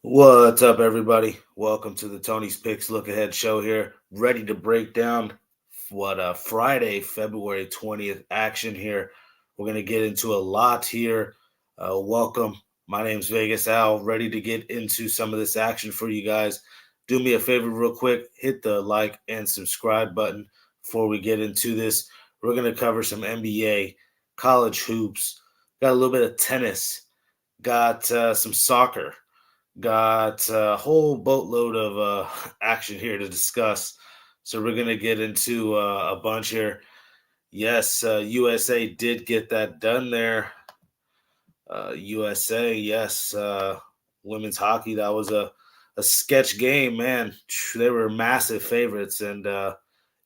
What's up, everybody? Welcome to the Tony's Picks Look Ahead show here. Ready to break down Friday, February 20th action here. We're going to get into a lot here. Welcome. My name's Vegas Al. Ready to get into some of this action for you guys. Do me a favor, real quick. Hit the like and subscribe button before we get into this. We're going to cover some NBA, college hoops, got a little bit of tennis, got some soccer. Got a whole boatload of action here to discuss. So we're going to get into a bunch here. Yes, USA did get that done there. USA, yes. Women's hockey, that was a sketch game, man. They were massive favorites and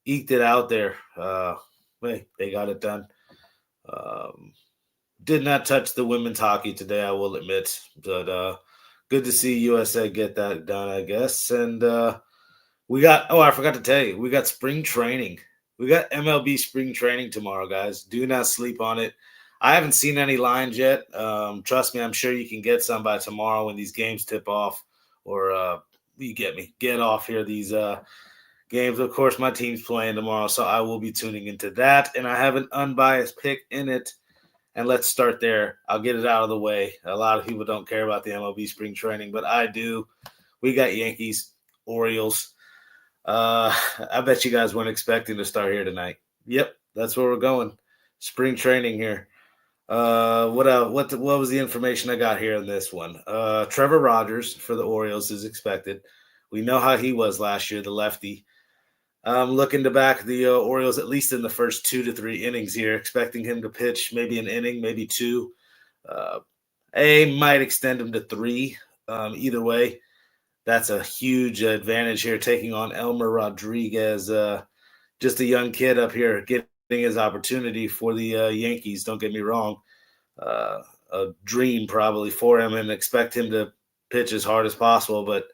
eked it out there. They got it done. Um, did not touch the women's hockey today, I will admit. But good to see USA get that done, I guess. And I forgot to tell you, we got spring training. We got MLB spring training tomorrow, guys. Do not sleep on it. I haven't seen any lines yet. Trust me, I'm sure you can get some by tomorrow when these games tip off, or you get me. Get off here these games. Of course, my team's playing tomorrow, so I will be tuning into that. And I have an unbiased pick in it. And let's start there. I'll get it out of the way. A lot of people don't care about the MLB spring training, but I do. We got Yankees, Orioles. I bet you guys weren't expecting to start here tonight. Yep, that's where we're going. Spring training here. What was the information I got here in this one? Trevor Rogers for the Orioles is expected. We know how he was last year, the lefty. I'm looking to back the Orioles at least in the first 2 to 3 innings here, expecting him to pitch maybe an inning, maybe two. Might extend him to 3. Either way, that's a huge advantage here, taking on Elmer Rodriguez, just a young kid up here getting his opportunity for the Yankees. Don't get me wrong. A dream probably for him, and expect him to pitch as hard as possible. But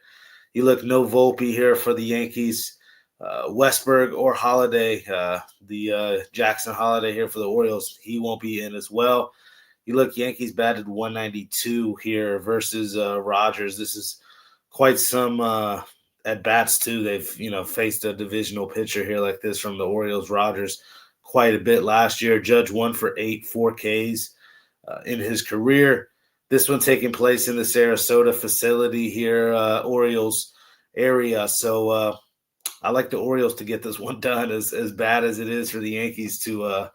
you look no Volpe here for the Yankees. Westberg or Holiday, the Jackson Holiday here for the Orioles, he won't be in as well. You look, Yankees batted 192 here versus Rogers. This is quite some at bats too. They've faced a divisional pitcher here like this from the Orioles. Rogers quite a bit last year. Judge 1 for 8, 4 Ks in his career. This one taking place in the Sarasota facility here, Orioles area. So I like the Orioles to get this one done, as bad as it is for the Yankees to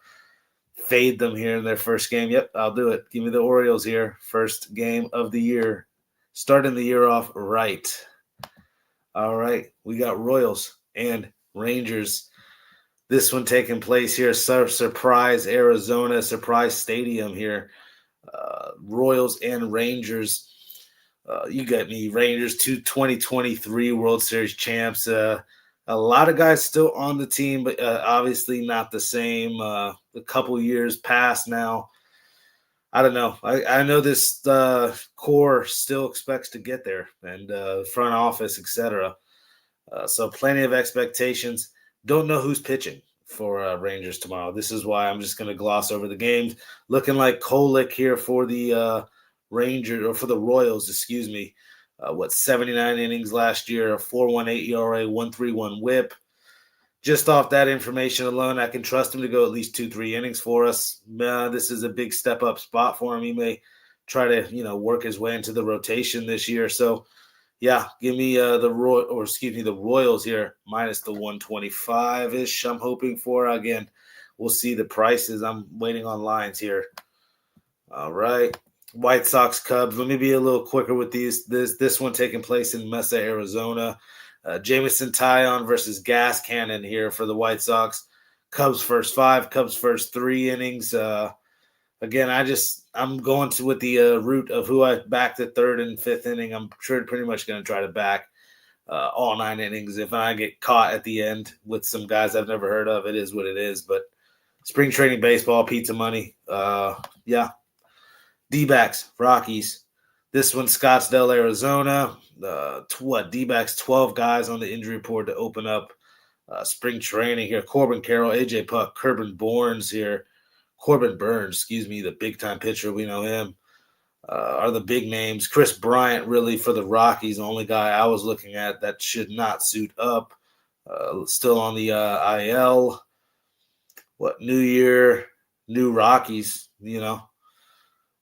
fade them here in their first game. Yep, I'll do it. Give me the Orioles here. First game of the year. Starting the year off right. All right, we got Royals and Rangers. This one taking place here. Surprise Arizona, Surprise Stadium here. Royals and Rangers. You got me. Rangers, 2023 World Series champs. A lot of guys still on the team, but obviously not the same. A couple years past now. I don't know. I know this core still expects to get there, and front office, etc. So plenty of expectations. Don't know who's pitching for Rangers tomorrow. This is why I'm just going to gloss over the games. Looking like Kolek here for the Rangers, or for the Royals, excuse me. 79 innings last year, a 4.18 ERA, 1.31 WHIP. Just off that information alone, I can trust him to go at least 2-3 innings for us. This is a big step up spot for him. He may try to, work his way into the rotation this year. So, yeah, give me the Royals here minus the 125-ish. I'm hoping for. Again, we'll see the prices. I'm waiting on lines here. All right. White Sox, Cubs. Let me be a little quicker with these. This one taking place in Mesa, Arizona. Jameson Taillon versus Gas Cannon here for the White Sox. Cubs first 5, Cubs first 3 innings. Again, I'm going with the route of who I backed the 3rd and 5th inning. I'm sure pretty much going to try to back all 9 innings. If I get caught at the end with some guys I've never heard of, it is what it is. But spring training baseball, pizza money. Yeah. D-backs, Rockies. This one, Scottsdale, Arizona. D-backs, 12 guys on the injury report to open up spring training here. Corbin Carroll, A.J. Puck, Corbin Burns, the big-time pitcher. We know him. are the big names. Chris Bryant, really, for the Rockies, the only guy I was looking at that should not suit up. Still on the IL. What, new year, new Rockies,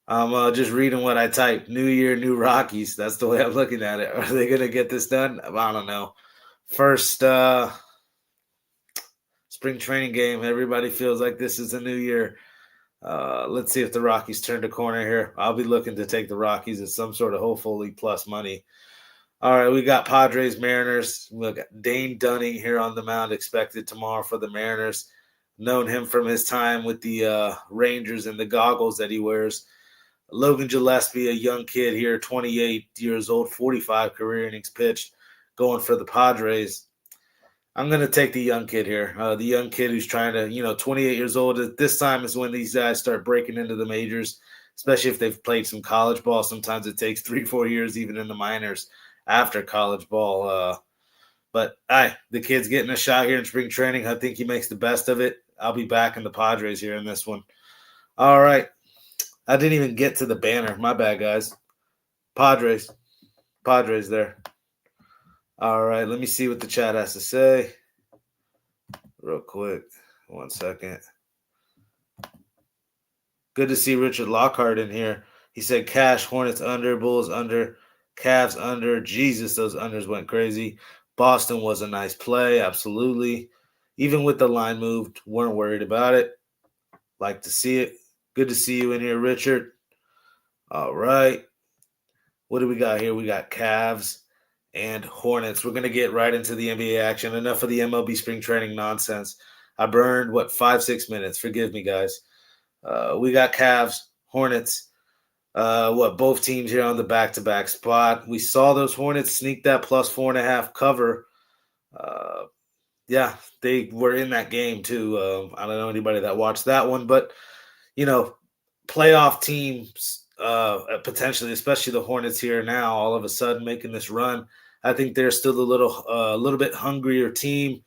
I'm just reading what I typed. New year, new Rockies. That's the way I'm looking at it. Are they going to get this done? I don't know. First spring training game. Everybody feels like this is a new year. Let's see if the Rockies turned a corner here. I'll be looking to take the Rockies at some sort of hopefully plus money. All right, we got Padres, Mariners. We got Dane Dunning here on the mound, expected tomorrow for the Mariners. Known him from his time with the Rangers and the goggles that he wears. Logan Gillespie, a young kid here, 28 years old, 45 career innings pitched, going for the Padres. I'm going to take the young kid here. The young kid who's trying to, 28 years old. At this time is when these guys start breaking into the majors, especially if they've played some college ball. Sometimes it takes 3-4 years, even in the minors, after college ball. But the kid's getting a shot here in spring training. I think he makes the best of it. I'll be back in the Padres here in this one. All right. I didn't even get to the banner. My bad, guys. Padres there. All right, let me see what the chat has to say real quick. 1 second. Good to see Richard Lockhart in here. He said Cash, Hornets under, Bulls under, Cavs under. Jesus, those unders went crazy. Boston was a nice play, absolutely. Even with the line moved, weren't worried about it. Like to see it. Good to see you in here, Richard. All right. What do we got here? We got Cavs and Hornets. We're going to get right into the NBA action. Enough of the MLB spring training nonsense. I burned, 5-6 minutes. Forgive me, guys. We got Cavs, Hornets. Both teams here on the back-to-back spot. We saw those Hornets sneak that plus 4.5 cover. They were in that game too. I don't know anybody that watched that one, but playoff teams, potentially, especially the Hornets here now, all of a sudden making this run. I think they're still a little bit hungrier team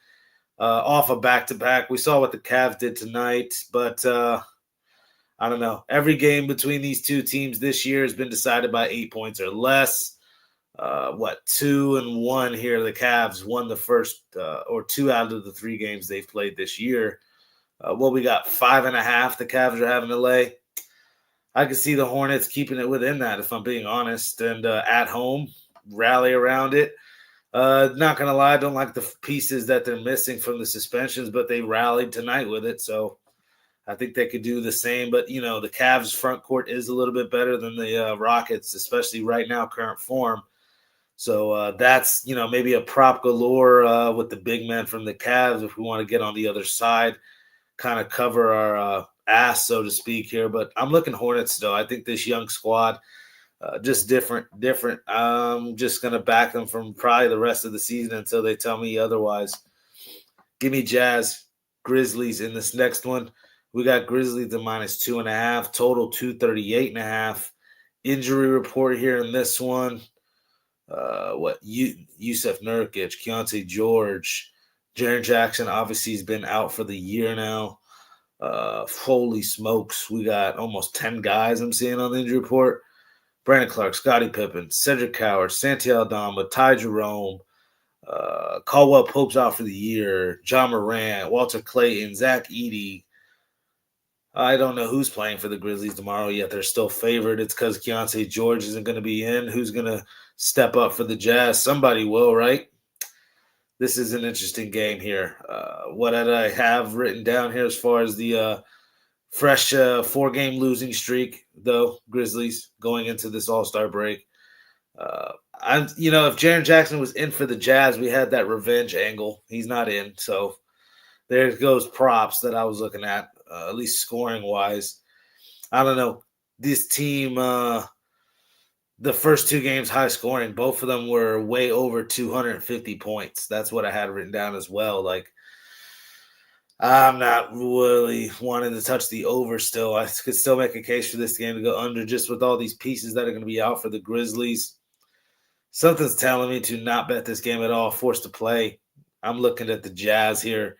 off of back-to-back. We saw what the Cavs did tonight, but I don't know. Every game between these two teams this year has been decided by 8 points or less. 2-1 here. The Cavs won the first or 2 out of the 3 games they've played this year. We got 5.5 the Cavs are having to lay. I can see the Hornets keeping it within that, if I'm being honest, and at home, rally around it. Not going to lie, I don't like the pieces that they're missing from the suspensions, but they rallied tonight with it, so I think they could do the same. But, the Cavs front court is a little bit better than the Rockets, especially right now, current form. So that's, maybe a prop galore with the big men from the Cavs if we want to get on the other side, kind of cover our ass, so to speak, here. But I'm looking Hornets, though. I think this young squad, just different. I'm just going to back them from probably the rest of the season until they tell me otherwise. Give me Jazz, Grizzlies in this next one. We got Grizzlies to -2.5, total 238.5. Injury report here in this one. Yusuf Nurkic, Keontae George, Jaren Jackson obviously has been out for the year now. Holy smokes, we got almost 10 guys I'm seeing on the injury report. Brandon Clark, Scottie Pippen, Cedric Howard, Santi Aldama, Ty Jerome, Caldwell Pope's out for the year, John Morant, Walter Clayton, Zach Edey. I don't know who's playing for the Grizzlies tomorrow, yet they're still favored. It's because Keontae George isn't going to be in. Who's going to step up for the Jazz? Somebody will, right? This is an interesting game here. What did I have written down here as far as the fresh 4-game losing streak, though, Grizzlies going into this All-Star break? If Jaren Jackson was in for the Jazz, we had that revenge angle. He's not in, so there goes props that I was looking at least scoring-wise. I don't know. This team, the first 2 games high scoring, both of them were way over 250 points. That's what I had written down as well. Like, I'm not really wanting to touch the over still. I could still make a case for this game to go under just with all these pieces that are going to be out for the Grizzlies. Something's telling me to not bet this game at all, forced to play. I'm looking at the Jazz here.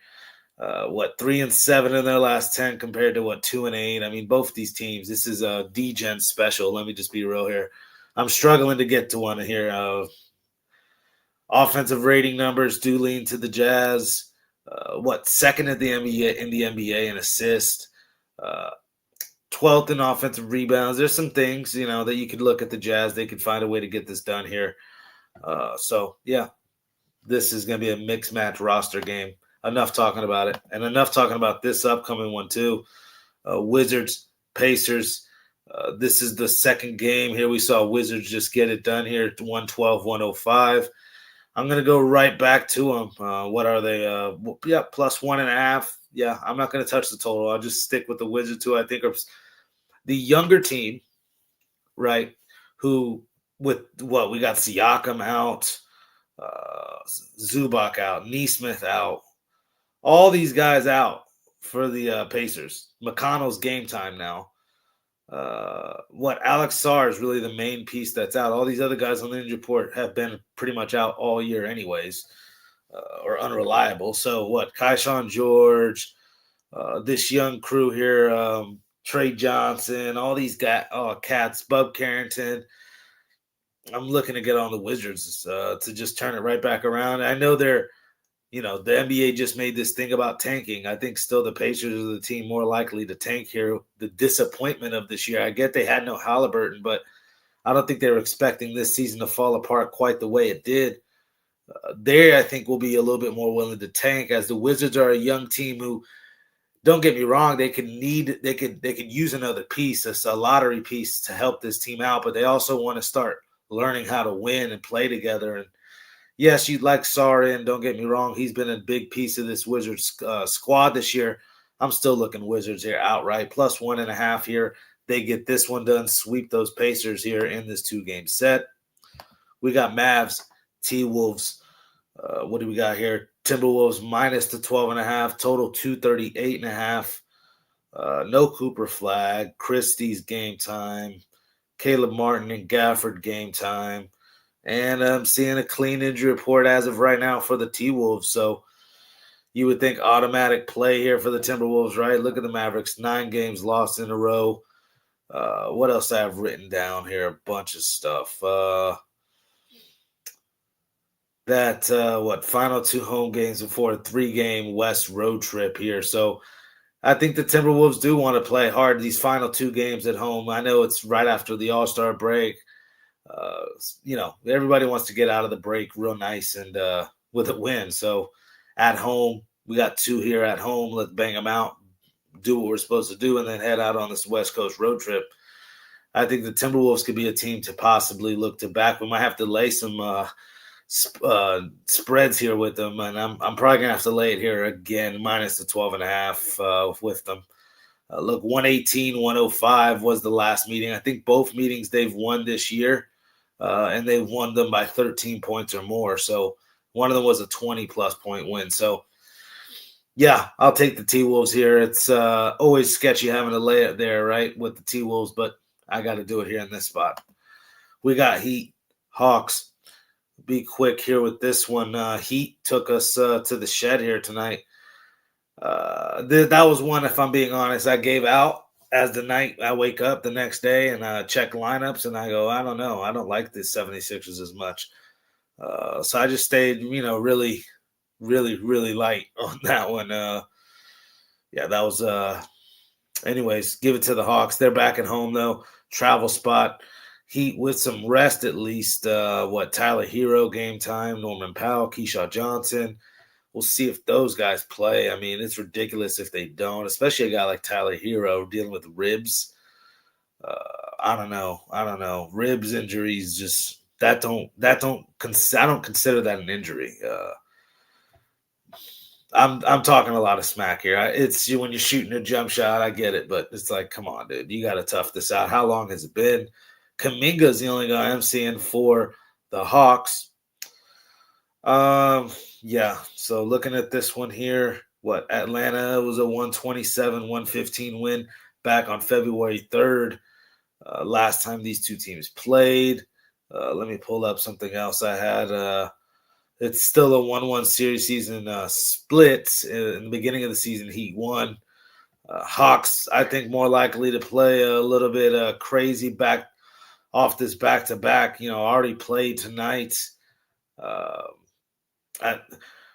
3-7 in their last 10 compared to 2-8. I mean, both these teams. This is a D-Gen special. Let me just be real here. I'm struggling to get to one here. Offensive rating numbers do lean to the Jazz. Second in the NBA in assist. 12th in offensive rebounds. There's some things, that you could look at the Jazz. They could find a way to get this done here. This is going to be a mixed match roster game. Enough talking about it. And enough talking about this upcoming one, too. Wizards, Pacers. This is the second game here. We saw Wizards just get it done here, 112-105. I'm going to go right back to them. What are they? Plus 1.5. Yeah, I'm not going to touch the total. I'll just stick with the Wizards, who I think are the younger team, right, who we got Siakam out, Zubac out, Nesmith out, all these guys out for the Pacers. McConnell's game time now. Alex Sarr is really the main piece that's out. All these other guys on the injury report have been pretty much out all year anyways, or unreliable. So Kaishan George, this young crew here, Trey Johnson, all these guys, cats, Bub Carrington. I'm looking to get on the Wizards to just turn it right back around. I know they're, the NBA just made this thing about tanking. I think still the Pacers are the team more likely to tank here. The disappointment of this year, I get they had no Halliburton, but I don't think they were expecting this season to fall apart quite the way it did. They, I think, will be a little bit more willing to tank, as the Wizards are a young team who, don't get me wrong, they could use another piece, a lottery piece to help this team out, but they also want to start learning how to win and play together. And yes, you'd like Sarr in, don't get me wrong. He's been a big piece of this Wizards squad this year. I'm still looking Wizards here outright. Plus 1.5 here. They get this one done, sweep those Pacers here in this 2-game set. We got Mavs, T-Wolves. What do we got here? Timberwolves minus the 12.5, total 238.5. No Cooper Flag, Christie's game time, Caleb Martin and Gafford game time. And I'm seeing a clean injury report as of right now for the T-Wolves. So you would think automatic play here for the Timberwolves, right? Look at the Mavericks, 9 games lost in a row. What else I have written down here? A bunch of stuff. Final 2 home games before a 3-game West road trip here. So I think the Timberwolves do want to play hard these final 2 games at home. I know it's right after the All-Star break. Everybody wants to get out of the break real nice and with a win. So at home, we got 2 here at home. Let's bang them out, do what we're supposed to do, and then head out on this West Coast road trip. I think the Timberwolves could be a team to possibly look to back. We might have to lay some spreads here with them, and I'm probably gonna have to lay it here again, minus the 12.5 with them. 118-105 was the last meeting. I think both meetings they've won this year, and they've won them by 13 points or more. So one of them was a 20-plus point win. So, yeah, I'll take the T-Wolves here. It's always sketchy having to lay it there, right, with the T-Wolves, but I got to do it here in this spot. We got Heat, Hawks. Be quick here with this one. Heat took us to the shed here tonight. That was one, if I'm being honest, I gave out as the night I wake up the next day and check lineups, and I go, I don't know. I don't like the 76ers as much. So I just stayed, really, really, really light on that one. That was anyways, give it to the Hawks. They're back at home, though. Travel spot. Heat with some rest at least. Tyler Hero game time, Norman Powell, Keyshawn Johnson. We'll see if those guys play. I mean, it's ridiculous if they don't, especially a guy like Tyler Hero dealing with ribs. I don't know. Ribs injuries, just I don't consider that an injury. I'm talking a lot of smack here. It's when you're shooting a jump shot, I get it, but it's like, come on, dude, you got to tough this out. How long has it been? Kuminga's the only guy I'm seeing for the Hawks. So looking at this one here, Atlanta was a 127-115 win back on February 3rd. Last time these two teams played. Let me pull up something else I had. It's still a 1-1 series season split. In the beginning of the season, Heat won. Hawks, I think, more likely to play a little bit crazy back off this back-to-back. Already played tonight. Uh,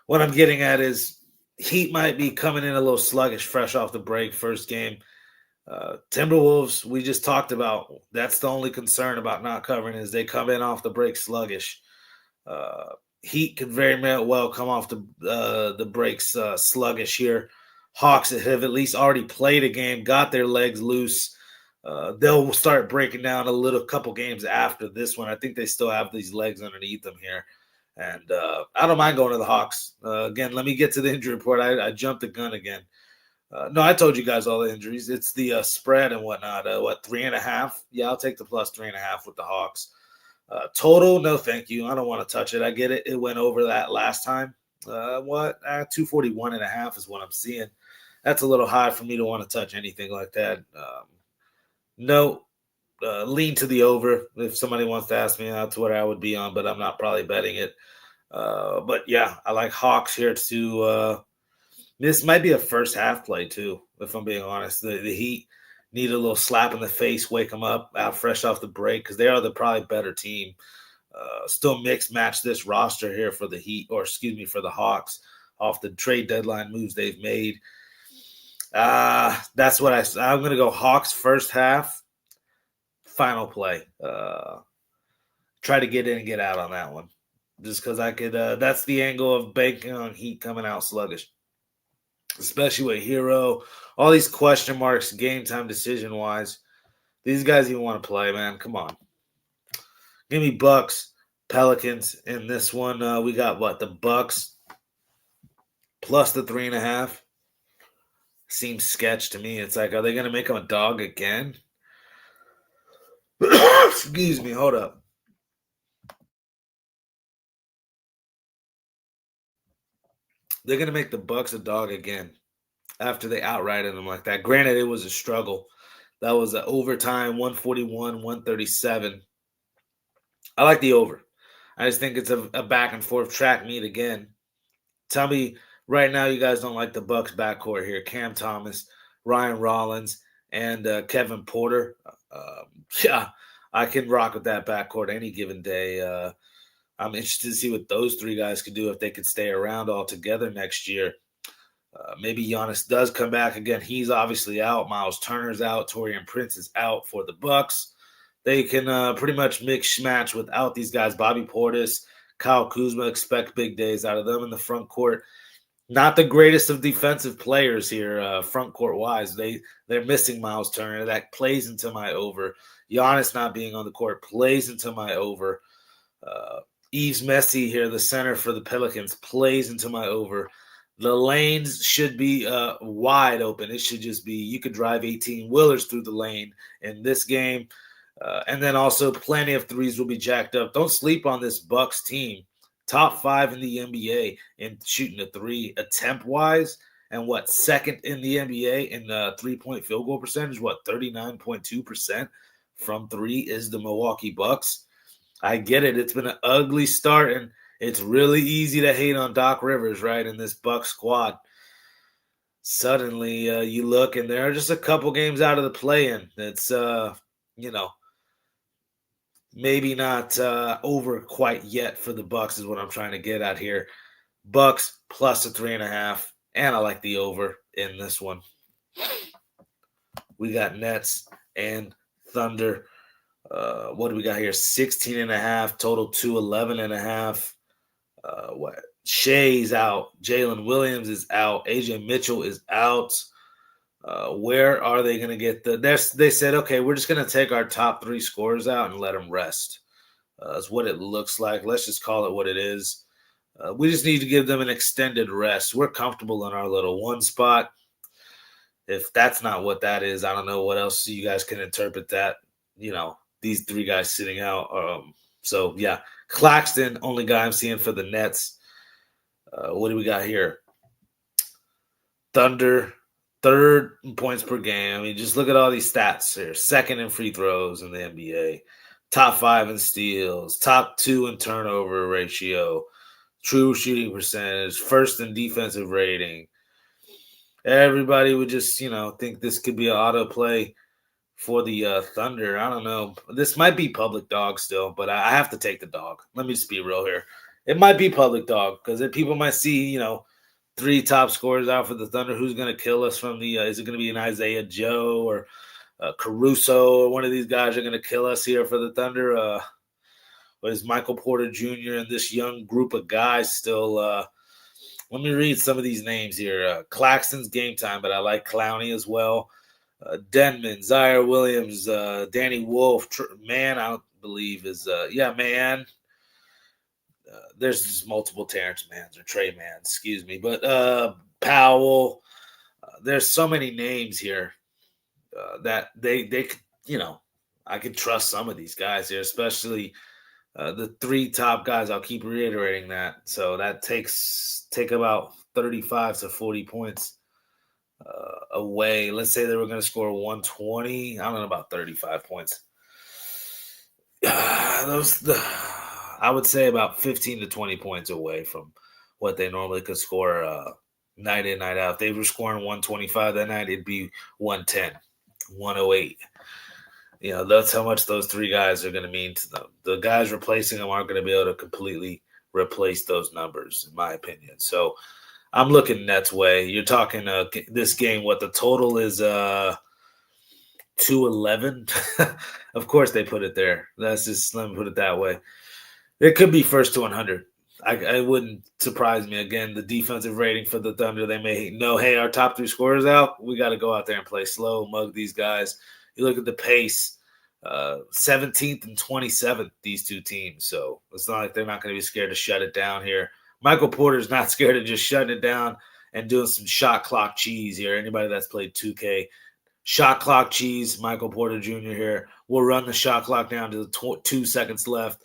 what I'm getting at is Heat might be coming in a little sluggish, fresh off the break, first game. Timberwolves, we just talked about. That's the only concern about not covering is they come in off the break sluggish. Heat could very well come off the breaks sluggish here. Hawks have at least already played a game, got their legs loose. They'll start breaking down a couple games after this one. I think they still have these legs underneath them here. And I don't mind going to the Hawks. Again, let me get to the injury report. I jumped the gun again. No, I told you guys all the injuries. It's the spread and whatnot. 3.5? Yeah, I'll take the plus 3.5 with the Hawks. Total, no thank you. I don't want to touch it. I get it. It went over that last time. 241.5 is what I'm seeing. That's a little high for me to want to touch anything like that. No, lean to the over. If somebody wants to ask me, that's what I would be on, but I'm not probably betting it. But yeah, I like Hawks here to this might be a first half play too, if I'm being honest. The Heat need a little slap in the face, wake them up out fresh off the break because they are the probably better team. Still mixed match this roster here for the Heat, or excuse me, for the Hawks off the trade deadline moves they've made. That's what I'm going to go Hawks first half, final play. Try to get in and get out on that one. Just because I could, that's the angle of banking on Heat coming out sluggish. Especially with Hero, all these question marks, game time decision wise. These guys even want to play, man. Come on. Give me Bucks, Pelicans in this one. We got the Bucks plus the 3.5. Seems sketch to me. It's like, are they going to make them a dog again? Excuse me. Hold up. They're going to make the Bucks a dog again after they outrighted them like that. Granted, it was a struggle. That was an overtime, 141-137. I like the over. I just think it's a back and forth track meet again. Tell me right now you guys don't like the Bucks backcourt here. Cam Thomas, Ryan Rollins, and Kevin Porter. Yeah, I can rock with that backcourt any given day. I'm interested to see what those three guys could do if they could stay around all together next year. Maybe Giannis does come back again. He's obviously out. Miles Turner's out. Taurean Prince is out for the Bucks. They can pretty much mix match without these guys. Bobby Portis, Kyle Kuzma, expect big days out of them in the front court. Not the greatest of defensive players here, front court wise. They're missing Miles Turner. That plays into my over. Giannis not being on the court plays into my over. Yves Messi here, the center for the Pelicans, plays into my over. The lanes should be wide open. It should just be you could drive 18-wheelers through the lane in this game. And then also plenty of threes will be jacked up. Don't sleep on this Bucks team. Top 5 in the NBA in shooting a three attempt-wise. And second in the NBA in three-point field goal percentage? 39.2% from three is the Milwaukee Bucks. I get it. It's been an ugly start, and it's really easy to hate on Doc Rivers, right, in this Bucks squad. Suddenly, you look, and there are just a couple games out of the play-in. It's, maybe not over quite yet for the Bucks is what I'm trying to get at here. Bucks plus a 3.5, and I like the over in this one. We got Nets and Thunder. What do we got here? 16.5, total 211.5. Shea's out. Jalen Williams is out. AJ Mitchell is out. Where are they going to get they said, okay, we're just going to take our top 3 scorers out and let them rest. That's what it looks like. Let's just call it what it is. We just need to give them an extended rest. We're comfortable in our little one spot. If that's not what that is, I don't know what else you guys can interpret that. These 3 guys sitting out. So, yeah, Claxton, only guy I'm seeing for the Nets. What do we got here? Thunder, 3rd in points per game. I mean, just look at all these stats here. 2nd in free throws in the NBA. Top 5 in steals. Top 2 in turnover ratio. true shooting percentage, first in defensive rating. Everybody would just, think this could be an auto play for the Thunder. I don't know. This might be public dog still, but I have to take the dog. Let me just be real here. It might be public dog because people might see, three top scorers out for the Thunder. Who's going to kill us from the? Is it going to be an Isaiah Joe or Caruso or one of these guys are going to kill us here for the Thunder? But is Michael Porter Jr. and this young group of guys still? Let me read some of these names here. Claxton's game time, but I like Clowney as well. Denman, Zaire Williams, Danny Wolf, Man, I don't believe is Man. There's just multiple Terrence Manns or Trey Manns, excuse me. But Powell, there's so many names here that they could, I could trust some of these guys here, especially the three top guys. I'll keep reiterating that. So that take about 35 to 40 points away. Let's say they were going to score 120. I don't know about 35 points. I would say about 15 to 20 points away from what they normally could score night in, night out. If they were scoring 125 that night, it'd be 110, 108. That's how much those three guys are going to mean to them. The guys replacing them aren't going to be able to completely replace those numbers, in my opinion. So I'm looking Nets way. You're talking this game, what the total is 211. Of course they put it there. Let me put it that way. It could be first to 100. I wouldn't surprise me. Again, the defensive rating for the Thunder, they may know, hey, our top three scorers out. We got to go out there and play slow, mug these guys. You look at the pace, 17th and 27th, these two teams. So it's not like they're not going to be scared to shut it down here. Michael Porter's not scared of just shutting it down and doing some shot clock cheese here. Anybody that's played 2K, shot clock cheese, Michael Porter Jr. here. We'll run the shot clock down to the 2 seconds left.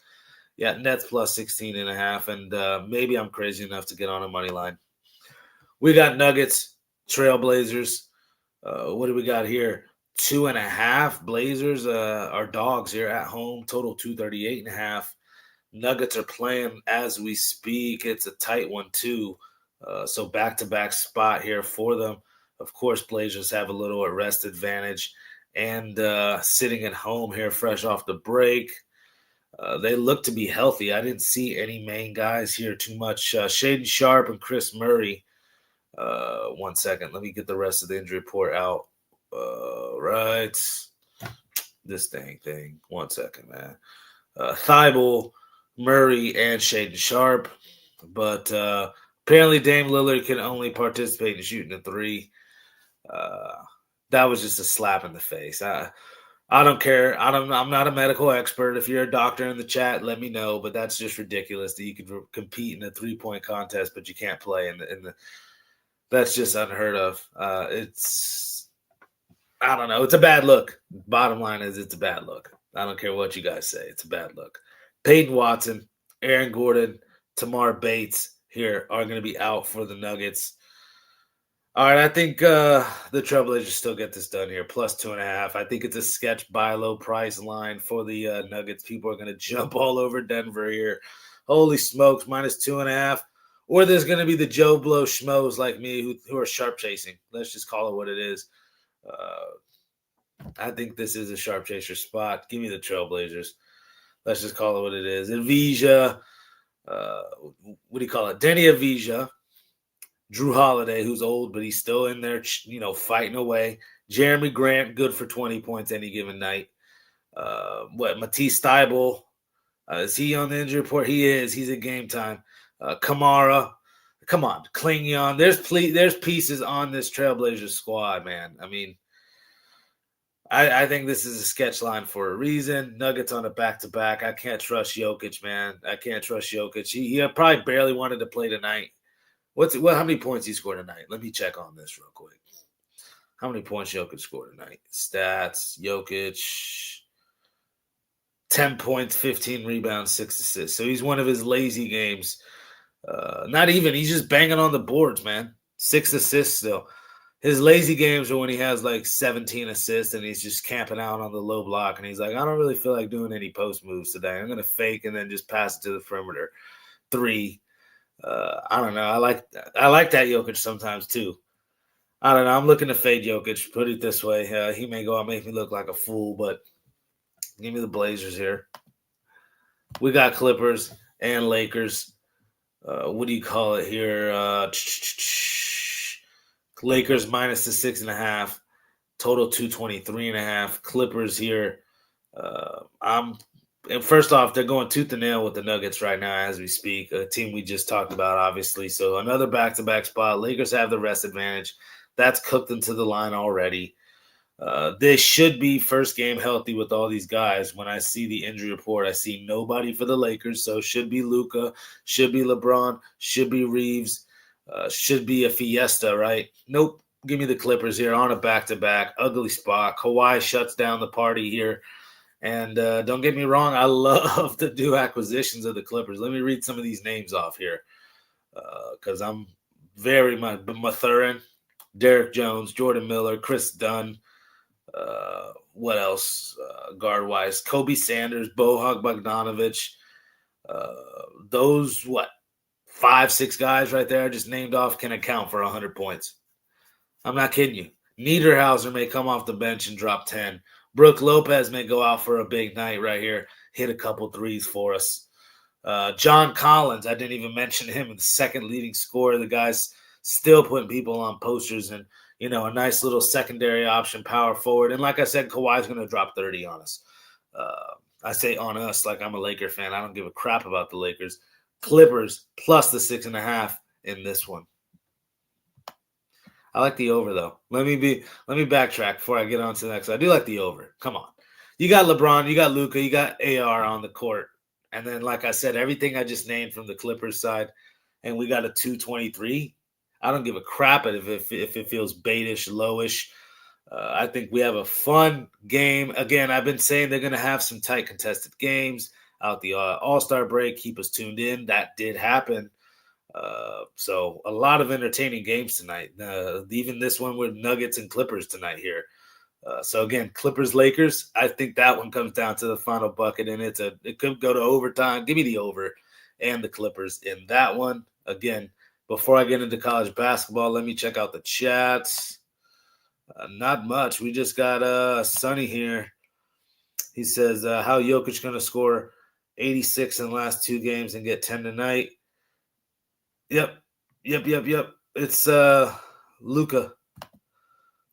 Yeah, Nets plus 16.5, and maybe I'm crazy enough to get on a money line. We got Nuggets, Trailblazers. What do we got here? 2.5. Blazers are dogs here at home. Total 238.5. Nuggets are playing as we speak. It's a tight one too. So back-to-back spot here for them. Of course, Blazers have a little rest advantage, and sitting at home here, fresh off the break. They look to be healthy. I didn't see any main guys here too much. Shaedon Sharpe and Chris Murray. 1 second. Let me get the rest of the injury report out. Right. This thing. 1 second, man. Thibault, Murray, and Shaedon Sharpe. But apparently Dame Lillard can only participate in shooting a three. That was just a slap in the face. I don't care. I'm not a medical expert. If you're a doctor in the chat, let me know. But that's just ridiculous that you can compete in a 3-point contest, but you can't play in the. That's just unheard of. I don't know. It's a bad look. Bottom line is, it's a bad look. I don't care what you guys say. It's a bad look. Peyton Watson, Aaron Gordon, Tamar Bates here are going to be out for the Nuggets. All right, I think the Trailblazers still get this done here, plus 2.5. I think it's a sketch buy low price line for the Nuggets. People are going to jump all over Denver here. Holy smokes, minus 2.5. Or there's going to be the Joe Blow schmoes like me who are sharp chasing. Let's just call it what it is. I think this is a sharp chaser spot. Give me the Trailblazers. Let's just call it what it is. Avija, what do you call it? Denny Avija. Drew Holiday, who's old, but he's still in there, fighting away. Jeremy Grant, good for 20 points any given night. Matisse Thybulle, is he on the injury report? He is. He's at game time. Kamara, come on, Klingon. There's pieces on this Trailblazers squad, man. I mean, I think this is a sketch line for a reason. Nuggets on a back-to-back. I can't trust Jokic, man. I can't trust Jokic. He probably barely wanted to play tonight. How many points he scored tonight? Let me check on this real quick. How many points Jokic scored tonight? Stats, Jokic, 10 points, 15 rebounds, 6 assists. So he's one of his lazy games. Not even. He's just banging on the boards, man. 6 assists still. His lazy games are when he has like 17 assists and he's just camping out on the low block. And he's like, I don't really feel like doing any post moves today. I'm going to fake and then just pass it to the perimeter. 3. I don't know. I like that Jokic sometimes too. I don't know. I'm looking to fade Jokic. Put it this way, he may go out and make me look like a fool, but give me the Blazers here. We got Clippers and Lakers. What do you call it here? Lakers minus the 6.5. Total 223.5. Clippers here. And first off, they're going tooth and nail with the Nuggets right now as we speak, a team we just talked about, obviously. So another back-to-back spot. Lakers have the rest advantage. That's cooked into the line already. They should be first game healthy with all these guys. When I see the injury report, I see nobody for the Lakers. So should be Luka, should be LeBron, should be Reeves, should be a fiesta, right? Nope. Give me the Clippers here on a back-to-back. Ugly spot. Kawhi shuts down the party here. And don't get me wrong, I love to do acquisitions of the Clippers. Let me read some of these names off here because I'm very much Mathurin, Derek Jones, Jordan Miller, Chris Dunn. What else? Guard-wise, Kobe Sanders, Bohag Bogdanovic. Those, 5-6 guys right there I just named off can account for 100 points. I'm not kidding you. Niederhauser may come off the bench and drop 10. Brook Lopez may go out for a big night right here, hit a couple threes for us. John Collins, I didn't even mention him, the second leading scorer. The guy's still putting people on posters and, a nice little secondary option, power forward. And like I said, Kawhi's going to drop 30 on us. I say on us like I'm a Laker fan. I don't give a crap about the Lakers. Clippers plus the 6.5 in this one. I like the over, though. Let me backtrack before I get on to the next. I do like the over. Come on. You got LeBron, you got Luka, you got AR on the court. And then, like I said, everything I just named from the Clippers side, and we got a 223. I don't give a crap if it feels baitish, lowish. I think we have a fun game. Again, I've been saying they're going to have some tight contested games out the All-Star break. Keep us tuned in. That did happen. So a lot of entertaining games tonight. Even this one with Nuggets and Clippers tonight here. So again, Clippers Lakers. I think that one comes down to the final bucket, and it could go to overtime. Give me the over and the Clippers in that one. Again, before I get into college basketball, let me check out the chats. Not much. We just got Sonny here. He says, "How Jokic going to score 86 in the last 2 games and get 10 tonight?" Yep. It's Luka.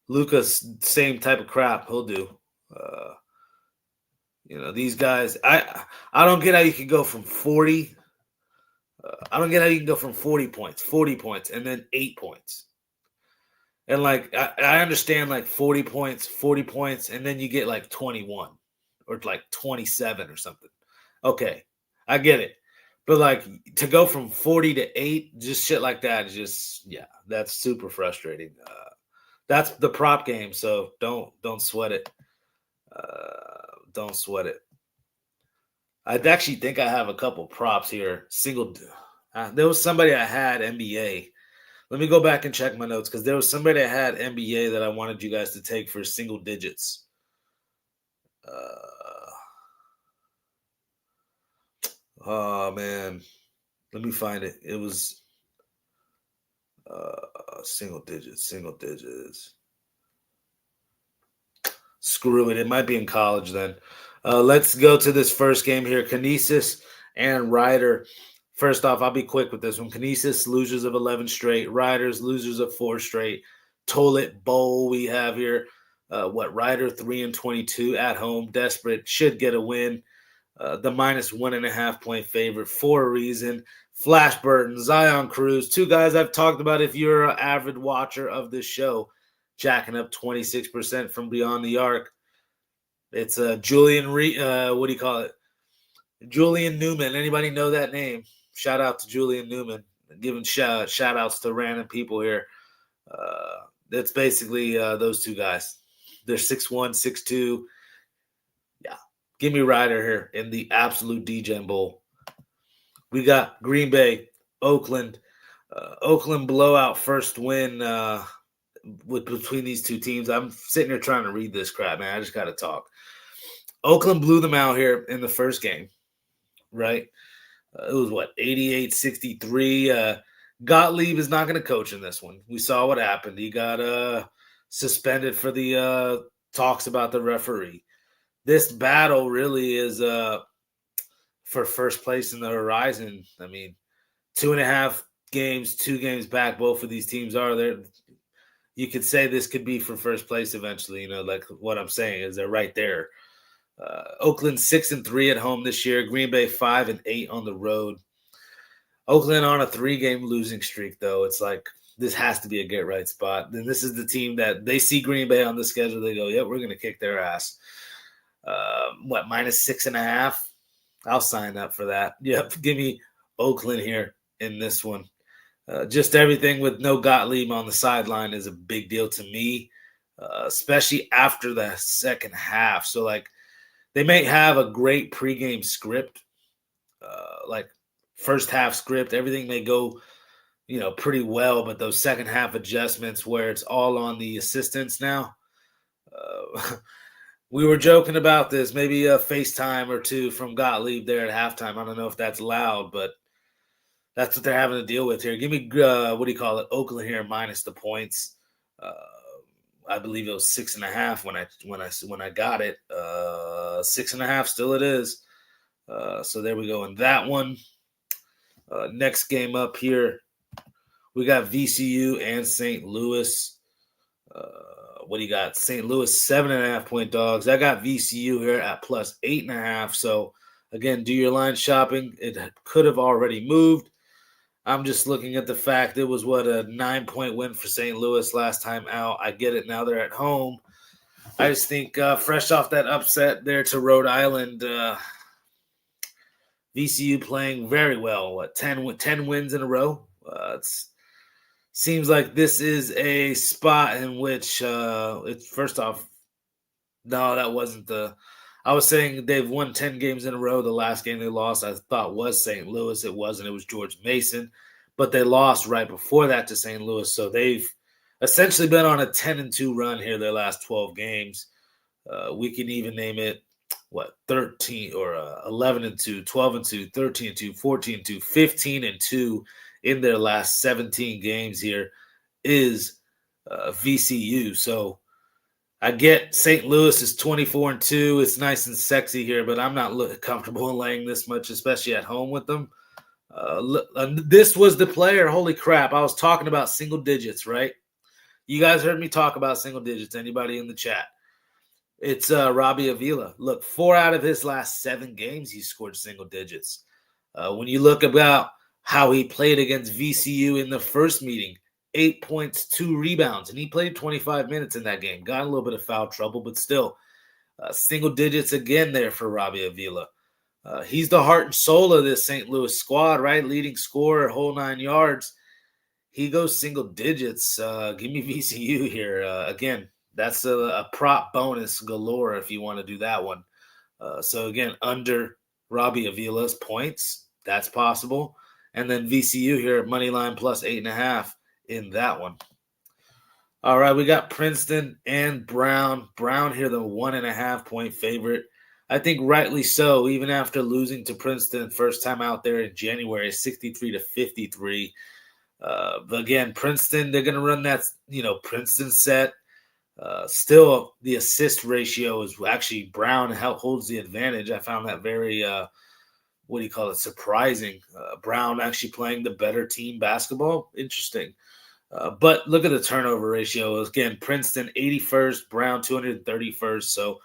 Luka's same type of crap he'll do. These guys. I don't get how you can go from 40. I don't get how you can go from 40 points, and then 8 points. And I understand 40 points, and then you get 21 or 27 or something. Okay, I get it. But to go from 40 to 8, just shit like that is just, that's super frustrating. That's the prop game, so don't sweat it. Don't sweat it. I actually think I have a couple props here. There was somebody I had NBA. Let me go back and check my notes because there was somebody I had NBA that I wanted you guys to take for single digits. Oh, man. Let me find it. It was single digits. Screw it. It might be in college then. Let's go to this first game here. Kinesis and Ryder. First off, I'll be quick with this one. Kinesis, losers of 11 straight. Riders, losers of 4 straight. Toilet Bowl we have here. Ryder 3-22 at home. Desperate. Should get a win. The minus 1.5 point favorite for a reason. Flash Burton, Zion Cruz, 2 guys I've talked about if you're an avid watcher of this show. Jacking up 26% from beyond the arc. It's Julian Julian Newman. Anybody know that name? Shout out to Julian Newman. Giving shout outs to random people here. That's basically those 2 guys. They're 6'1", 6'2". Yeah. Give me Ryder here in the absolute DGen Bowl. We got Green Bay, Oakland. Oakland blowout first win between these 2 teams. I'm sitting here trying to read this crap, man. I just got to talk. Oakland blew them out here in the first game, right? It was what, 88-63. Gottlieb is not going to coach in this one. We saw what happened. He got suspended for the talks about the referee. This battle really is for first place in the horizon. I mean, 2.5 games, 2 games back. Both of these teams are there. You could say this could be for first place eventually. Like what I'm saying is they're right there. Oakland 6-3 at home this year. Green Bay 5-8 on the road. Oakland on a 3-game losing streak, though. It's like this has to be a get right spot. Then this is the team that they see Green Bay on the schedule. They go, "Yep, we're going to kick their ass." -6.5? I'll sign up for that. Yep, give me Oakland here in this one. Just everything with no Gottlieb on the sideline is a big deal to me, especially after the second half. So, like, they may have a great pregame script, like first half script. Everything may go, pretty well, but those second half adjustments where it's all on the assistants now. We were joking about this, maybe a FaceTime or two from Gottlieb there at halftime. I don't know if that's loud, but that's what they're having to deal with here. Give me, Oakland here minus the points. I believe it was 6.5 when I got it. 6.5, still it is. So there we go in that one. Next game up here, we got VCU and St. Louis. What do you got? St. Louis 7.5-point dogs. I got VCU here at plus 8.5. So again, do your line shopping. It could have already moved. I'm just looking at the fact it was a 9-point win for St. Louis last time out. I get it. Now they're at home. I just think fresh off that upset there to Rhode Island, VCU playing very well. 10 wins in a row. It seems like this is a spot in which it's first off. No, that wasn't the. I was saying they've won 10 games in a row. The last game they lost, I thought, was St. Louis. It wasn't. It was George Mason. But they lost right before that to St. Louis. So they've essentially been on a 10-2 run here their last 12 games. We can even name it, 13 or 11-2, 12-2, 13-2, 14-2, 15-2 in their last 17 games here is VCU. So I get St. Louis is 24-2. It's nice and sexy here, but I'm not comfortable in laying this much, especially at home with them. This was the player. Holy crap. I was talking about single digits, right? You guys heard me talk about single digits. Anybody in the chat? It's Robbie Avila. Look, 4 out of his last 7 games, he scored single digits. When you look about how he played against VCU in the first meeting, 8 points, 2 rebounds, and he played 25 minutes in that game. Got a little bit of foul trouble, but still, single digits again there for Robbie Avila. He's the heart and soul of this St. Louis squad, right? Leading scorer, whole 9 yards. He goes single digits. Give me VCU here. Again, that's a prop bonus galore if you want to do that one. So again, under Robbie Avila's points, that's possible. And then VCU here, money line plus 8.5 in that one. All right, we got Princeton and Brown. Brown here, the 1.5-point favorite. I think rightly so, even after losing to Princeton first time out there in January, 63-53. But again, Princeton, they're going to run that, Princeton set. Still, the assist ratio is actually Brown holds the advantage. I found that very, surprising. Brown actually playing the better team basketball. Interesting. But look at the turnover ratio. Again, Princeton 81st, Brown 231st. So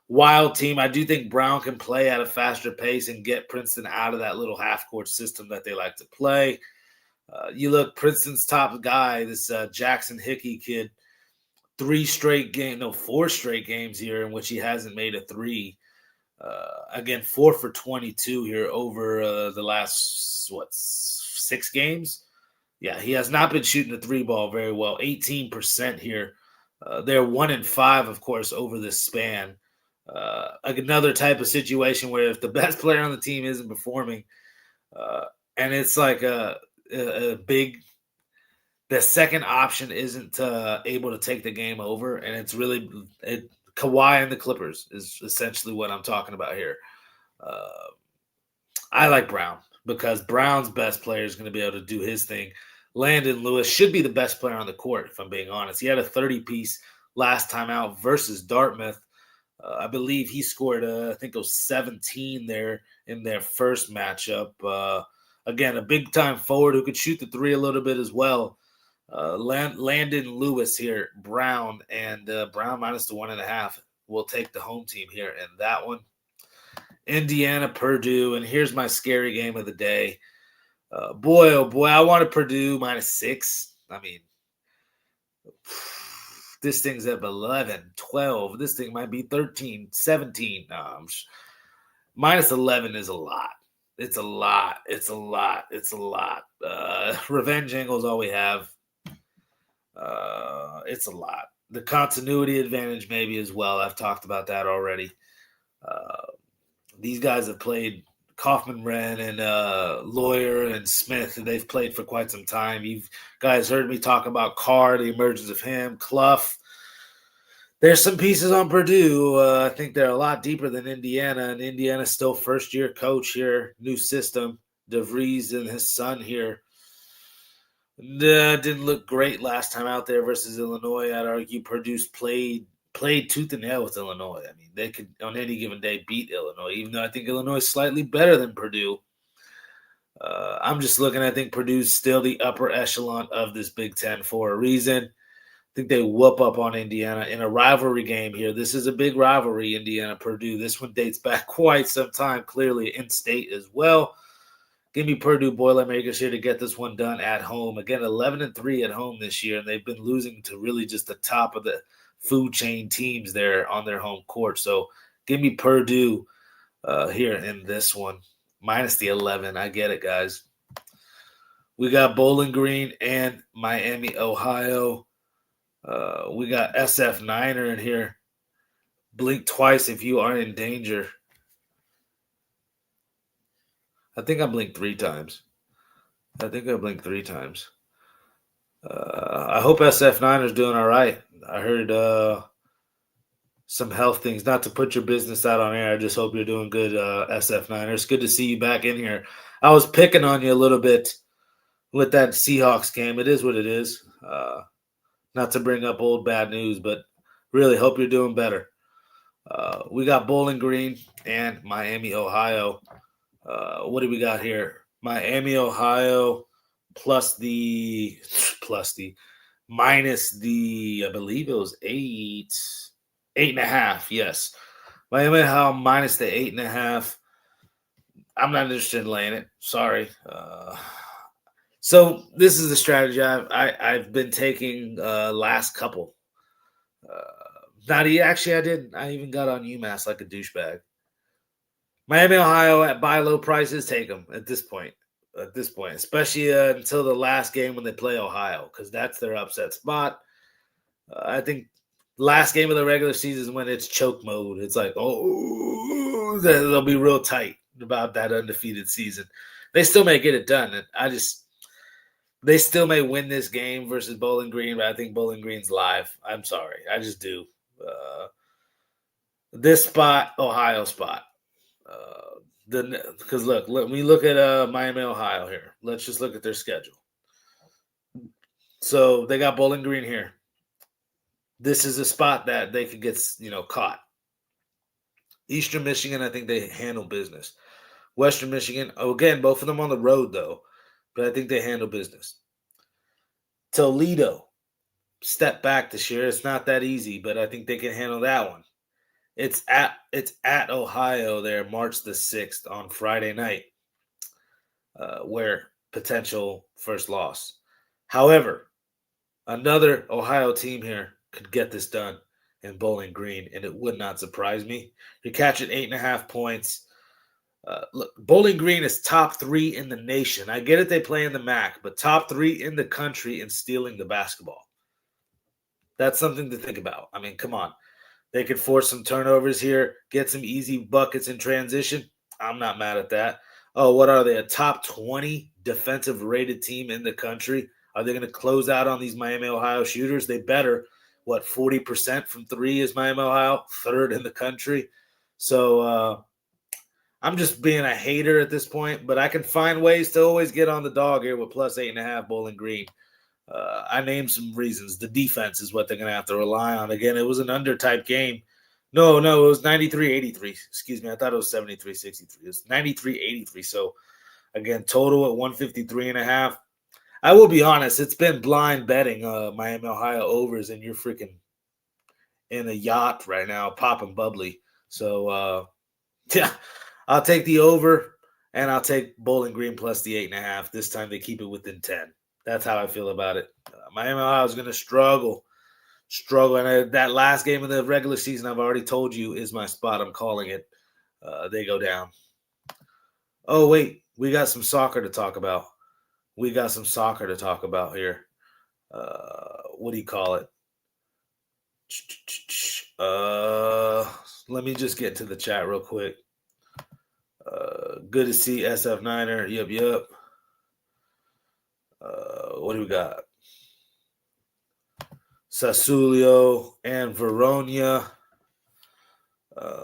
wild team. I do think Brown can play at a faster pace and get Princeton out of that little half-court system that they like to play. You look, Princeton's top guy, this Jackson Hickey kid, 4 straight games here in which he hasn't made a 3. Again, 4 for 22 here over the last, 6 games? Yeah, he has not been shooting the 3 ball very well. 18% here. They're 1-5, of course, over this span. Another type of situation where if the best player on the team isn't performing, and it's like a big, the second option isn't able to take the game over, and it's really Kawhi and the Clippers is essentially what I'm talking about here. I like Brown because Brown's best player is going to be able to do his thing. Landon Lewis should be the best player on the court, if I'm being honest. He had a 30-piece last time out versus Dartmouth. I believe he scored, I think it was 17 there in their first matchup. Again, a big-time forward who could shoot the three a little bit as well. Landon Lewis here, Brown, and Brown minus the 1.5 will take the home team here in that one. Indiana, Purdue, and here's my scary game of the day. Boy, oh boy, I wanted Purdue minus 6. I mean, this thing's at 11, 12. This thing might be 13, 17. Minus 11 is a lot. It's a lot. It's a lot. It's a lot. Revenge angle is all we have. It's a lot. The continuity advantage maybe as well. I've talked about that already. These guys have played Kaufman, Wren, and Lawyer and Smith. And they've played for quite some time. You guys heard me talk about Carr, the emergence of him, Clough. There's some pieces on Purdue. I think they're a lot deeper than Indiana, and Indiana's still first-year coach here, new system. DeVries and his son here. Didn't look great last time out there versus Illinois. I'd argue Purdue's played tooth and nail with Illinois. I mean, they could, on any given day, beat Illinois, even though I think Illinois is slightly better than Purdue. I'm just looking, I think Purdue's still the upper echelon of this Big Ten for a reason. I think they whoop up on Indiana in a rivalry game here. This is a big rivalry, Indiana-Purdue. This one dates back quite some time, clearly in-state as well. Give me Purdue Boilermakers here to get this one done at home. Again, 11-3 at home this year, and they've been losing to really just the top of the food chain teams there on their home court. So give me Purdue here in this one. Minus the 11. I get it, guys. We got Bowling Green and Miami, Ohio. We got SF Niner in here. Blink twice if you are in danger. I think I blinked 3 times. I hope SF Niner's doing all right. I heard some health things. Not to put your business out on air. I just hope you're doing good, SF Niners. Good to see you back in here. I was picking on you a little bit with that Seahawks game. It is what it is. Not to bring up old bad news, but really hope you're doing better. We got Bowling Green and Miami, Ohio. What do we got here? Miami, Ohio, minus the, I believe it was 8.5. Yes. Miami, Ohio, minus the 8.5. I'm not interested in laying it. Sorry. So this is the strategy I've been taking last couple. I didn't. I even got on UMass like a douchebag. Miami, Ohio at buy low prices, take them at this point, especially until the last game when they play Ohio, because that's their upset spot. I think last game of the regular season is when it's choke mode. It's like, oh, they'll be real tight about that undefeated season. They still may get it done. And they still may win this game versus Bowling Green, but I think Bowling Green's live. I'm sorry. I just do. This spot, Ohio spot. Because look, we look at Miami, Ohio here. Let's just look at their schedule. So they got Bowling Green here. This is a spot that they could get, caught. Eastern Michigan, I think they handle business. Western Michigan, again, both of them on the road though, but I think they handle business. Toledo, step back this year. It's not that easy, but I think they can handle that one. It's at Ohio there, March the 6th on Friday night, where potential first loss. However, another Ohio team here could get this done in Bowling Green, and it would not surprise me. You're catching 8.5 points. Look, Bowling Green is top 3 in the nation. I get it, they play in the MAC, but top 3 in the country in stealing the basketball. That's something to think about. I mean, come on. They could force some turnovers here, get some easy buckets in transition. I'm not mad at that. Oh, what are they? A top 20 defensive rated team in the country? Are they going to close out on these Miami, Ohio shooters? They better. 40% from 3 is Miami, Ohio, 3rd in the country. So I'm just being a hater at this point, but I can find ways to always get on the dog here with plus 8.5 Bowling Green. I named some reasons. The defense is what they're going to have to rely on. Again, it was an under type game. No, it was 93-83. Excuse me. I thought it was 73-63. It was 93-83. So, again, total at 153.5. I will be honest. It's been blind betting Miami, Ohio overs, and you're freaking in a yacht right now, popping bubbly. So, yeah, I'll take the over, and I'll take Bowling Green plus the 8.5. This time they keep it within 10. That's how I feel about it. Miami, Ohio is going to struggle. And that last game of the regular season, I've already told you, is my spot. I'm calling it. They go down. Oh, wait. We got some soccer to talk about. Here. What do you call it? Let me just get to the chat real quick. Good to see SF Niner. Yep. What do we got? Sassuolo and Verona.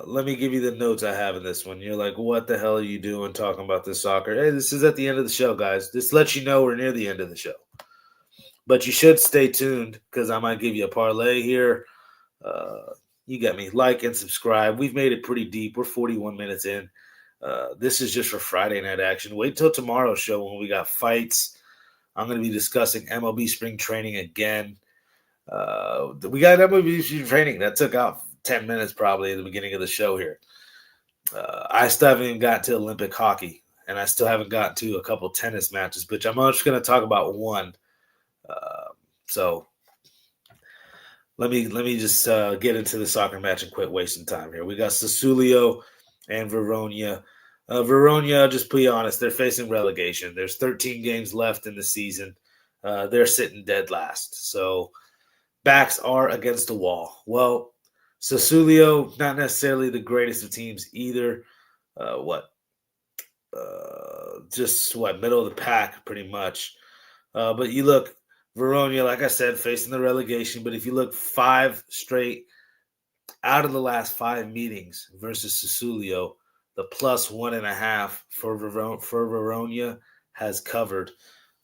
Let me give you the notes I have in this one. You're like, what the hell are you doing talking about this soccer? Hey, this is at the end of the show, guys. This lets you know we're near the end of the show. But you should stay tuned because I might give you a parlay here. You get me. Like and subscribe. We've made it pretty deep. We're 41 minutes in. This is just for Friday night action. Wait till tomorrow's show when we got fights. I'm going to be discussing MLB spring training again. We got MLB spring training. That took out 10 minutes probably at the beginning of the show here. I still haven't even got to Olympic hockey, and I still haven't gotten to a couple tennis matches, but I'm just going to talk about one. So let me just get into the soccer match and quit wasting time here. We got Sassuolo and Verona. Verona, just be honest, they're facing relegation. There's 13 games left in the season. They're sitting dead last. So backs are against the wall. Well, Sassuolo, not necessarily the greatest of teams either. Middle of the pack pretty much. But you look, Verona, like I said, facing the relegation. But if you look 5 straight out of the last 5 meetings versus Sassuolo, the plus 1.5 for Verona has covered.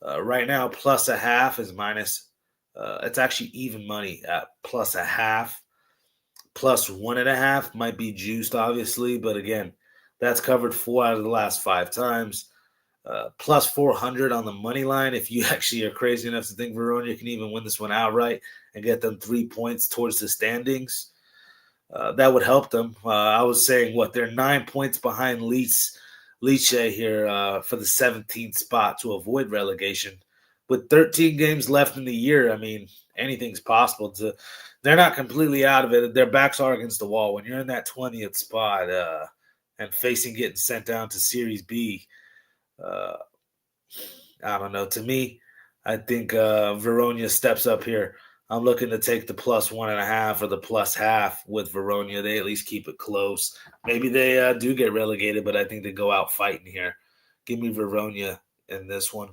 Right now, plus 0.5 is minus. It's actually even money at plus 0.5. Plus 1.5 might be juiced, obviously. But again, that's covered 4 out of the last 5 times. Plus 400 on the money line. If you actually are crazy enough to think Verona can even win this one outright and get them 3 points towards the standings, that would help them. I was saying, they're 9 points behind Lecce here for the 17th spot to avoid relegation. With 13 games left in the year, I mean, anything's possible. They're not completely out of it. Their backs are against the wall. When you're in that 20th spot and facing getting sent down to Series B, I don't know. To me, I think Verona steps up here. I'm looking to take the plus 1.5 or the plus 0.5 with Verona. They at least keep it close. Maybe they do get relegated, but I think they go out fighting here. Give me Verona in this one.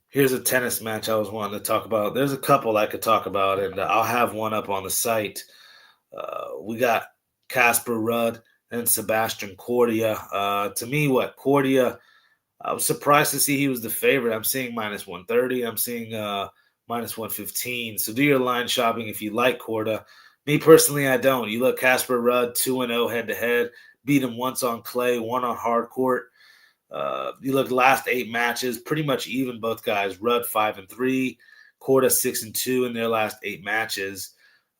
Here's a tennis match I was wanting to talk about. There's a couple I could talk about, and I'll have one up on the site. We got Casper Ruud and Sebastian Cordia. To me, Cordia, I was surprised to see he was the favorite. I'm seeing minus 130. I'm seeing minus 115. So do your line shopping if you like Corda. Me personally, I don't. You look Casper Ruud 2-0 head-to-head. Beat him once on clay, one on hard court. You look last 8 matches, pretty much even both guys. Ruud 5-3, Corda 6-2 in their last 8 matches.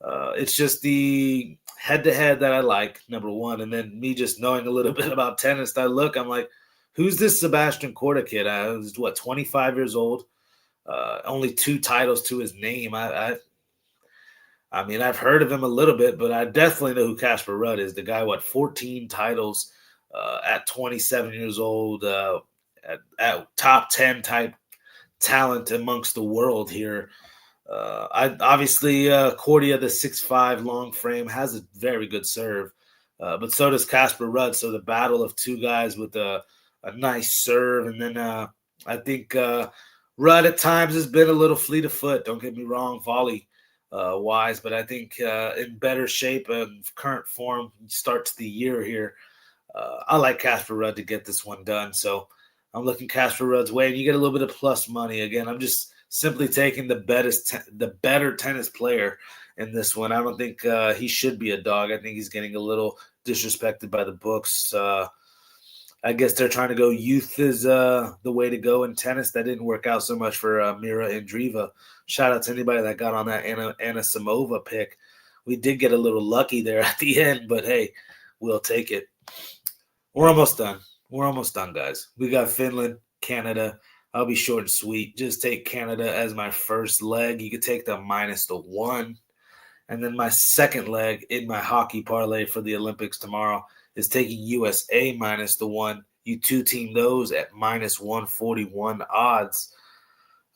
It's just the head-to-head that I like, number one. And then me just knowing a little bit about tennis, I'm like, who's this Sebastian Corda kid? He's 25 years old. Only 2 titles to his name. I mean, I've heard of him a little bit, but I definitely know who Casper Ruud is. The guy, 14 titles at 27 years old, at top 10 type talent amongst the world here. Obviously, Cordia, the 6'5", long frame, has a very good serve, but so does Casper Ruud. So the battle of 2 guys with a nice serve, and then I think Ruud at times has been a little fleet of foot. Don't get me wrong, volley wise, but I think in better shape and current form starts the year here. I like Casper Ruud to get this one done, so I'm looking Casper Ruud's way, and you get a little bit of plus money. Again, I'm just simply taking the better tennis player in this one. I don't think he should be a dog. I think he's getting a little disrespected by the books. I guess they're trying to go youth is the way to go in tennis. That didn't work out so much for Mira Andreeva. Shout out to anybody that got on that Anna Samova pick. We did get a little lucky there at the end, but hey, we'll take it. We're almost done. We're almost done, guys. We got Finland, Canada. I'll be short and sweet. Just take Canada as my first leg. You could take the -1. And then my second leg in my hockey parlay for the Olympics tomorrow is taking USA -1. You two-team those at -141 odds.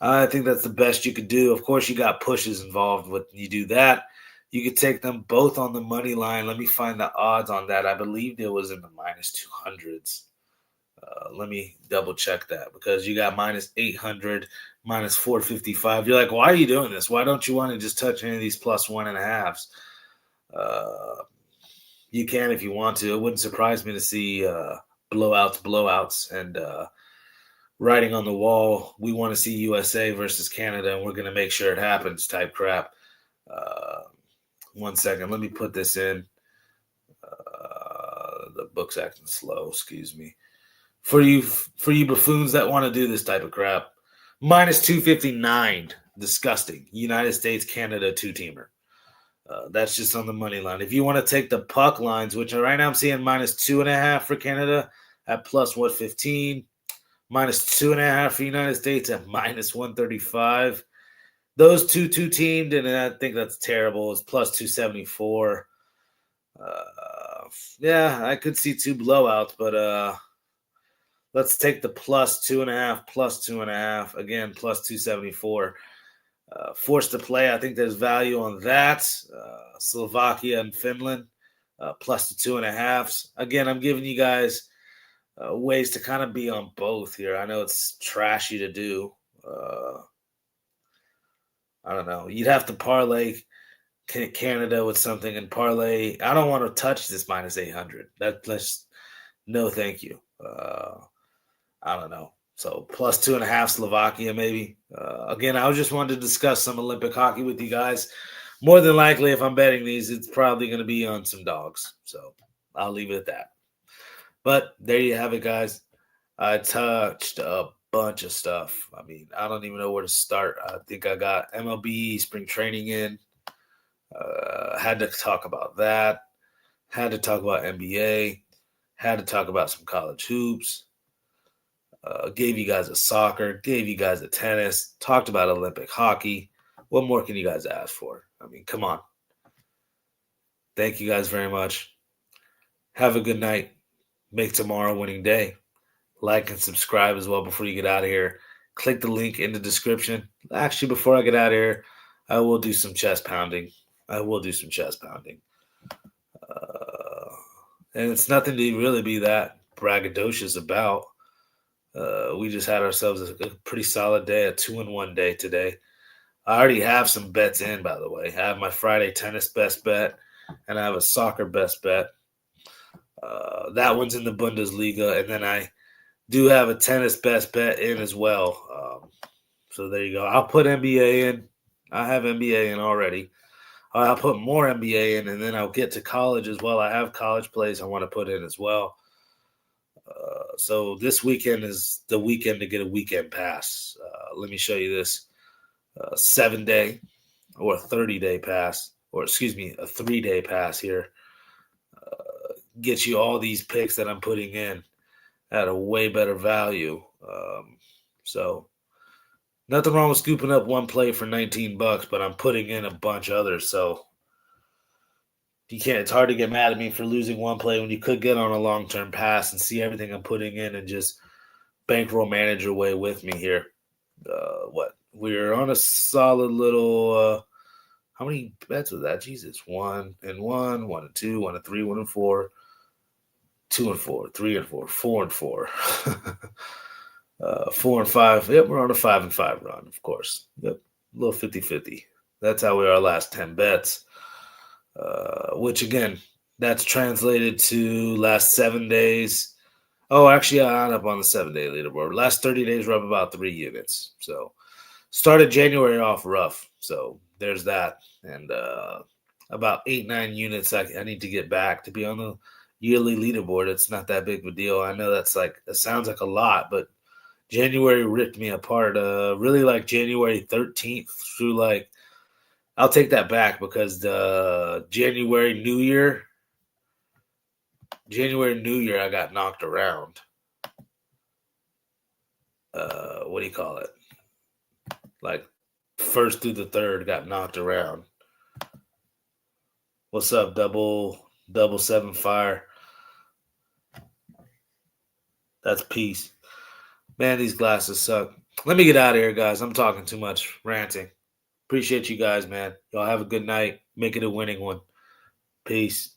I think that's the best you could do. Of course, you got pushes involved when you do that. You could take them both on the money line. Let me find the odds on that. I believe it was in the -200s. Let me double check that because you got -800, -455. You're like, why are you doing this? Why don't you want to just touch any of these +1.5s? You can if you want to. It wouldn't surprise me to see blowouts, and writing on the wall. We want to see USA versus Canada, and we're going to make sure it happens type crap. 1 second. Let me put this in. The book's acting slow. Excuse me. For you buffoons that want to do this type of crap, -259. Disgusting. United States, Canada, two-teamer. That's just on the money line. If you want to take the puck lines, which right now I'm seeing -2.5 for Canada at +115, -2.5 for United States at -135. Those two-teamed, and I think that's terrible. It's +274. Yeah, I could see two blowouts, but let's take the +2.5, +2.5. Again, +274. Forced to play, I think there's value on that. Slovakia and Finland, +2.5. Again, I'm giving you guys ways to kind of be on both here. I know it's trashy to do. I don't know. You'd have to parlay Canada with something and parlay. I don't want to touch this -800. That's no, thank you. I don't know. So +2.5 Slovakia, maybe. Again, I just wanted to discuss some Olympic hockey with you guys. More than likely, if I'm betting these, it's probably going to be on some dogs. So I'll leave it at that. But there you have it, guys. I touched a bunch of stuff. I mean, I don't even know where to start. I think I got MLB spring training in. Had to talk about that. Had to talk about NBA. Had to talk about some college hoops. Gave you guys a soccer. Gave you guys a tennis. Talked about Olympic hockey. What more can you guys ask for? I mean, come on. Thank you guys very much. Have a good night. Make tomorrow a winning day. Like and subscribe as well before you get out of here. Click the link in the description. Actually, before I get out of here, I will do some chest pounding. And it's nothing to really be that braggadocious about. We just had ourselves a pretty solid day, a 2-1 day today. I already have some bets in, by the way. I have my Friday tennis best bet, and I have a soccer best bet. That one's in the Bundesliga, and then I do have a tennis best bet in as well. So there you go. I'll put NBA in. I have NBA in already. I'll put more NBA in, and then I'll get to college as well. I have college plays I want to put in as well. So this weekend is the weekend to get a weekend pass. Let me show you this 7-day or a 30-day pass, or excuse me, a 3-day pass here. Get you all these picks that I'm putting in at a way better value. So nothing wrong with scooping up one play for $19, but I'm putting in a bunch of others. So it's hard to get mad at me for losing one play when you could get on a long-term pass and see everything I'm putting in and just bankroll manage your way with me here. We're on a solid little, how many bets was that? Jesus, 1 and 1, 1 and 2, 1 and 3, 1 and 4, 2 and 4, 3 and 4, 4 and 4, 4 and 5. Yep, we're on a 5 and 5 run, of course. Yep, a little 50-50. That's how we are last 10 bets. Which again, that's translated to last 7 days. Oh, actually, I'm up on the 7-day leaderboard. Last 30 days, we're up about 3 units. So started January off rough. So there's that. And about 8-9 units I need to get back to be on the yearly leaderboard. It's not that big of a deal. I know that sounds like a lot, but January ripped me apart. Really like January 13th through I'll take that back because the January New Year, I got knocked around. What do you call it? Like first through the third got knocked around. What's up, double seven fire? That's peace. Man, these glasses suck. Let me get out of here, guys. I'm talking too much, ranting. Appreciate you guys, man. Y'all have a good night. Make it a winning one. Peace.